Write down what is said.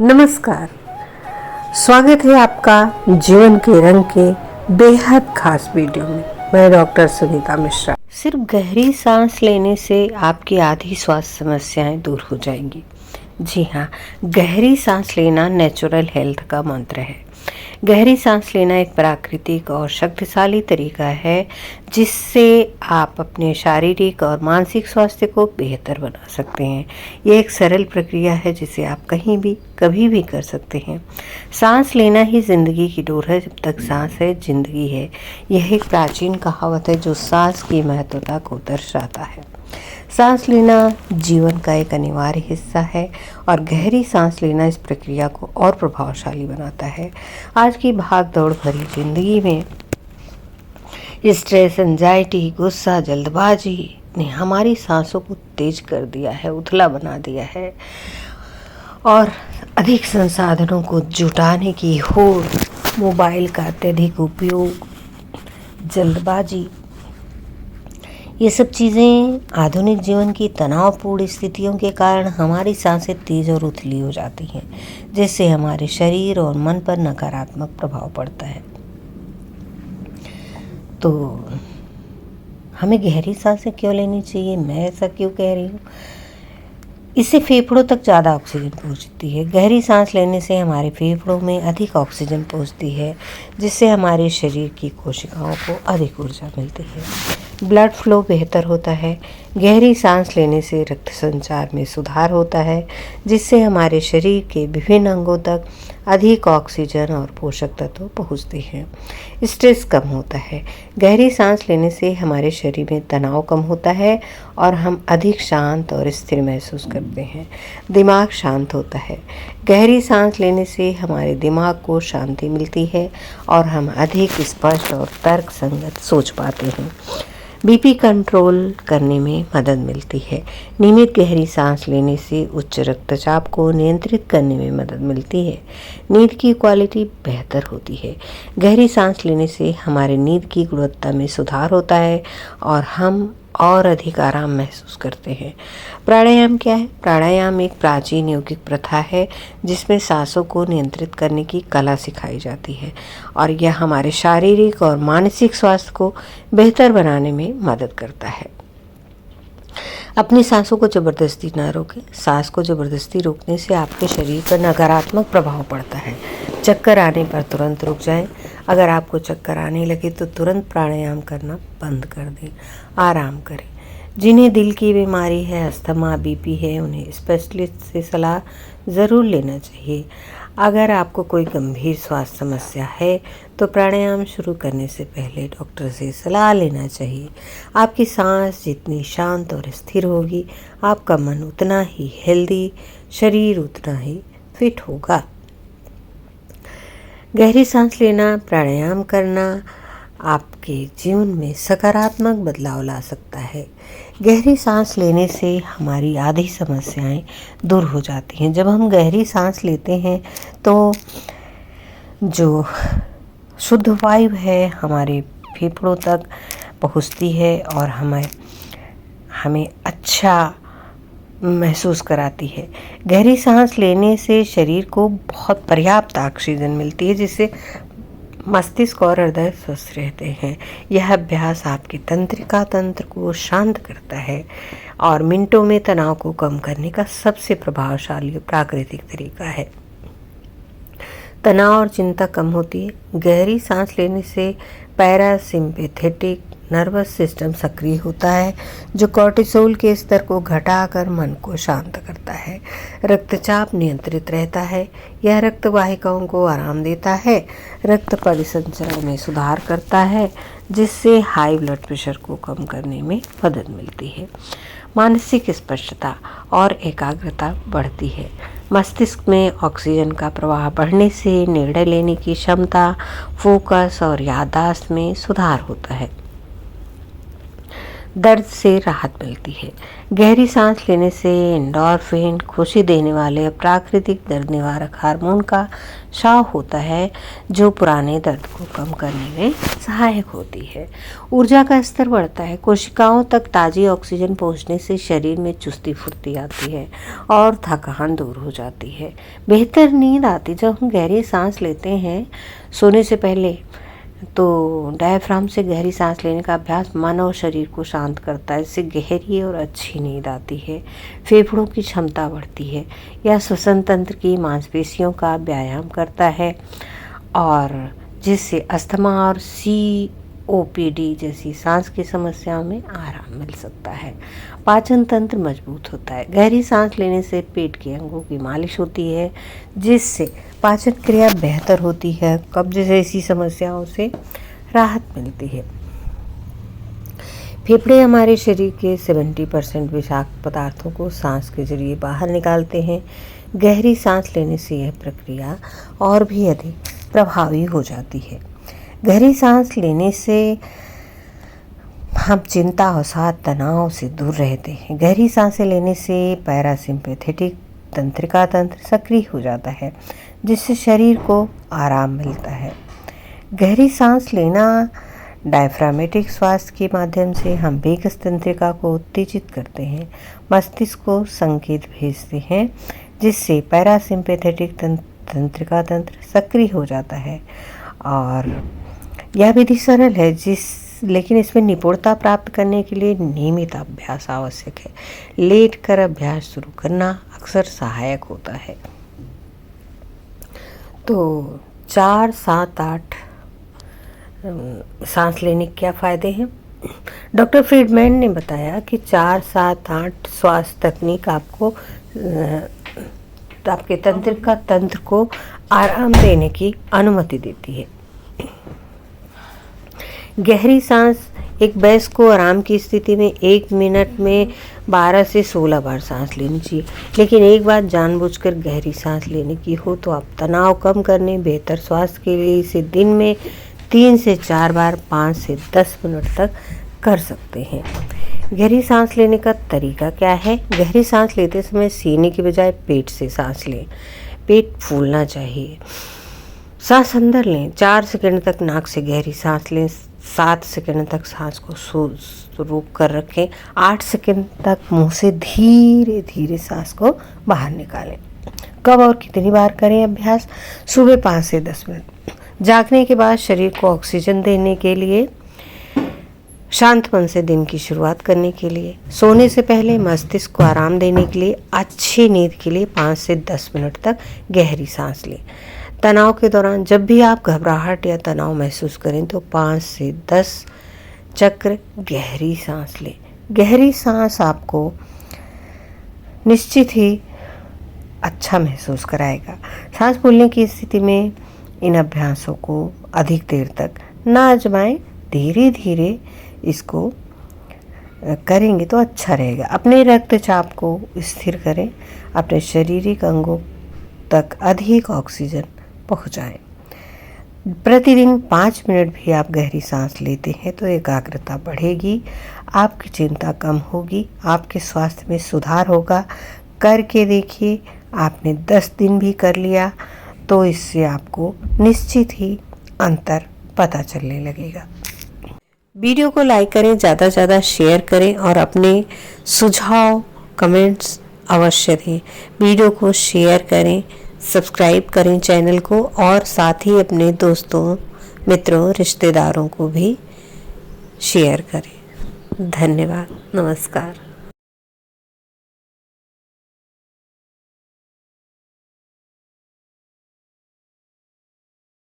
नमस्कार। स्वागत है आपका जीवन के रंग के बेहद खास वीडियो में। मैं डॉक्टर सुनीता मिश्रा। सिर्फ गहरी सांस लेने से आपकी आधी स्वास्थ्य समस्याएं दूर हो जाएंगी। जी हाँ, गहरी सांस लेना नेचुरल हेल्थ का मंत्र है। गहरी सांस लेना एक प्राकृतिक और शक्तिशाली तरीका है जिससे आप अपने शारीरिक और मानसिक स्वास्थ्य को बेहतर बना सकते हैं। यह एक सरल प्रक्रिया है जिसे आप कहीं भी कभी भी कर सकते हैं। सांस लेना ही जिंदगी की डोर है, जब तक सांस है जिंदगी है। यह एक प्राचीन कहावत है जो सांस की महत्वता को दर्शाता है। सांस लेना जीवन का एक अनिवार्य हिस्सा है और गहरी सांस लेना इस प्रक्रिया को और प्रभावशाली बनाता है। आज की भाग-दौड़ भरी जिंदगी में स्ट्रेस, एंजाइटी, गुस्सा, जल्दबाजी ने हमारी सांसों को तेज कर दिया है, उथला बना दिया है और अधिक संसाधनों को जुटाने की होड़, मोबाइल का अत्यधिक उपयोग, जल्दबाजी, ये सब चीज़ें आधुनिक जीवन की तनावपूर्ण स्थितियों के कारण हमारी सांसें तेज और उथली हो जाती हैं, जिससे हमारे शरीर और मन पर नकारात्मक प्रभाव पड़ता है। तो हमें गहरी सांसें क्यों लेनी चाहिए? मैं ऐसा क्यों कह रही हूँ? इससे फेफड़ों तक ज़्यादा ऑक्सीजन पहुँचती है। गहरी सांस लेने से हमारे फेफड़ों में अधिक ऑक्सीजन पहुँचती है, जिससे हमारे शरीर की कोशिकाओं को अधिक ऊर्जा मिलती है। ब्लड फ्लो बेहतर होता है। गहरी सांस लेने से रक्त संचार में सुधार होता है, जिससे हमारे शरीर के विभिन्न अंगों तक अधिक ऑक्सीजन और पोषक तत्व पहुँचते हैं। स्ट्रेस कम होता है। गहरी सांस लेने से हमारे शरीर में तनाव कम होता है और हम अधिक शांत और स्थिर महसूस करते हैं। दिमाग शांत होता है। गहरी सांस लेने से हमारे दिमाग को शांति मिलती है और हम अधिक स्पष्ट और तर्कसंगत सोच पाते हैं। बीपी कंट्रोल करने में मदद मिलती है। नियमित गहरी सांस लेने से उच्च रक्तचाप को नियंत्रित करने में मदद मिलती है। नींद की क्वालिटी बेहतर होती है। गहरी सांस लेने से हमारे नींद की गुणवत्ता में सुधार होता है और हम और अधिक आराम महसूस करते हैं। प्राणायाम क्या है? प्राणायाम एक प्राचीन यौगिक प्रथा है जिसमें सांसों को नियंत्रित करने की कला सिखाई जाती है और यह हमारे शारीरिक और मानसिक स्वास्थ्य को बेहतर बनाने में मदद करता है। अपनी सांसों को जबरदस्ती न रोकें। सांस को जबरदस्ती रोकने से आपके शरीर पर नकारात्मक प्रभाव पड़ता है। चक्कर आने पर तुरंत रुक जाएं। अगर आपको चक्कर आने लगे तो तुरंत प्राणायाम करना बंद कर दें। आराम करें। जिन्हें दिल की बीमारी है, अस्थमा, बीपी है, उन्हें स्पेशलिस्ट से सलाह ज़रूर लेना चाहिए। अगर आपको कोई गंभीर स्वास्थ्य समस्या है तो प्राणायाम शुरू करने से पहले डॉक्टर से सलाह लेना चाहिए। आपकी सांस जितनी शांत और स्थिर होगी, आपका मन उतना ही हेल्दी, शरीर उतना ही फिट होगा। गहरी सांस लेना, प्राणायाम करना आपके जीवन में सकारात्मक बदलाव ला सकता है। गहरी सांस लेने से हमारी आधी समस्याएं दूर हो जाती हैं। जब हम गहरी सांस लेते हैं तो जो शुद्ध वायु है हमारे फेफड़ों तक पहुंचती है और हमें अच्छा महसूस कराती है। गहरी सांस लेने से शरीर को बहुत पर्याप्त ऑक्सीजन मिलती है, जिससे मस्तिष्क और हृदय स्वस्थ रहते हैं। यह अभ्यास आपके तंत्रिका तंत्र को शांत करता है और मिनटों में तनाव को कम करने का सबसे प्रभावशाली प्राकृतिक तरीका है। तनाव और चिंता कम होती है। गहरी सांस लेने से पैरासिम्पैथेटिक नर्वस सिस्टम सक्रिय होता है, जो कोर्टिसोल के स्तर को घटाकर मन को शांत करता है। रक्तचाप नियंत्रित रहता है। यह रक्त वाहिकाओं को आराम देता है। रक्त परिसंचरण में सुधार करता है, जिससे हाई ब्लड प्रेशर को कम करने में मदद मिलती है। मानसिक स्पष्टता और एकाग्रता बढ़ती है। मस्तिष्क में ऑक्सीजन का प्रवाह बढ़ने से निर्णय लेने की क्षमता, फोकस और याददाश्त में सुधार होता है। दर्द से राहत मिलती है। गहरी सांस लेने से एंडोर्फिन, खुशी देने वाले प्राकृतिक दर्द निवारक हार्मोन का स्राव होता है, जो पुराने दर्द को कम करने में सहायक होती है। ऊर्जा का स्तर बढ़ता है। कोशिकाओं तक ताज़ी ऑक्सीजन पहुंचने से शरीर में चुस्ती फुर्ती आती है और थकान दूर हो जाती है। बेहतर नींद आती। जब हम गहरी सांस लेते हैं सोने से पहले, तो डायफ्राम से गहरी सांस लेने का अभ्यास मन और शरीर को शांत करता है। इससे गहरी और अच्छी नींद आती है। फेफड़ों की क्षमता बढ़ती है। यह श्वसन तंत्र की मांसपेशियों का व्यायाम करता है और जिससे अस्थमा और COPD जैसी सांस की समस्याओं में आराम मिल सकता है। पाचन तंत्र मजबूत होता है। गहरी सांस लेने से पेट के अंगों की मालिश होती है, जिससे पाचन क्रिया बेहतर होती है। कब्ज जैसी समस्याओं से राहत मिलती है। फेफड़े हमारे शरीर के 70% विषाक्त पदार्थों को सांस के जरिए बाहर निकालते हैं। गहरी सांस लेने से यह प्रक्रिया और भी अधिक प्रभावी हो जाती है। गहरी सांस लेने से हम चिंता, अवसाद, तनाव से दूर रहते हैं। गहरी सांसें लेने से पैरासिम्पैथेटिक तंत्रिका तंत्र सक्रिय हो जाता है, जिससे शरीर को आराम मिलता है। गहरी सांस लेना डायफ्रामेटिक श्वास के माध्यम से हम वेगस तंत्रिका को उत्तेजित करते हैं, मस्तिष्क को संकेत भेजते हैं, जिससे पैरासिम्पैथेटिक तंत्रिका तंत्र सक्रिय हो जाता है। और यह विधि सरल है, लेकिन इसमें निपुणता प्राप्त करने के लिए नियमित अभ्यास आवश्यक है। लेट कर अभ्यास शुरू करना अक्सर सहायक होता है। तो 4, 7, 8 सांस लेने के क्या फ़ायदे हैं? डॉक्टर फ्रीडमैन ने बताया कि 4, 7, 8 श्वास तकनीक आपके तंत्र को आराम देने की अनुमति देती है। गहरी सांस एक वयस्क को आराम की स्थिति में 1 मिनट में 12 से 16 बार सांस लेनी चाहिए। लेकिन एक बात जानबूझकर गहरी सांस लेने की हो तो आप तनाव कम करने, बेहतर स्वास्थ्य के लिए इसे दिन में 3 से 4 बार 5 से 10 मिनट तक कर सकते हैं। गहरी सांस लेने का तरीका क्या है? गहरी सांस लेते समय सीने की बजाय पेट से सांस लें। पेट फूलना चाहिए। सांस अंदर लें। 4 सेकंड तक नाक से गहरी सांस लें। 7 सेकंड तक सांस को रोक कर रखें। 8 सेकंड तक मुंह से धीरे धीरे सांस को बाहर निकालें। कब और कितनी बार करें अभ्यास? सुबह 5 से 10 मिनट। जागने के बाद शरीर को ऑक्सीजन देने के लिए, शांत मन से दिन की शुरुआत करने के लिए, सोने से पहले मस्तिष्क को आराम देने के लिए, अच्छी नींद के लिए 5 से 10 मिनट तक गहरी सांस लें। तनाव के दौरान जब भी आप घबराहट या तनाव महसूस करें तो 5 से 10 चक्र गहरी सांस लें। गहरी सांस आपको निश्चित ही अच्छा महसूस कराएगा। सांस फूलने की स्थिति में इन अभ्यासों को अधिक देर तक ना आजमाएं। धीरे धीरे इसको करेंगे तो अच्छा रहेगा। अपने रक्तचाप को स्थिर करें। अपने शारीरिक अंगों तक अधिक ऑक्सीजन पहुंचाएं। प्रतिदिन 5 मिनट भी आप गहरी सांस लेते हैं तो एकाग्रता बढ़ेगी, आपकी चिंता कम होगी, आपके स्वास्थ्य में सुधार होगा। करके देखिए। आपने 10 दिन भी कर लिया तो इससे आपको निश्चित ही अंतर पता चलने लगेगा। वीडियो को लाइक करें, ज़्यादा से ज़्यादा शेयर करें और अपने सुझाव, कमेंट्स अवश्य दें। वीडियो को शेयर करें, सब्सक्राइब करें चैनल को और साथ ही अपने दोस्तों, मित्रों, रिश्तेदारों को भी शेयर करें। धन्यवाद। नमस्कार।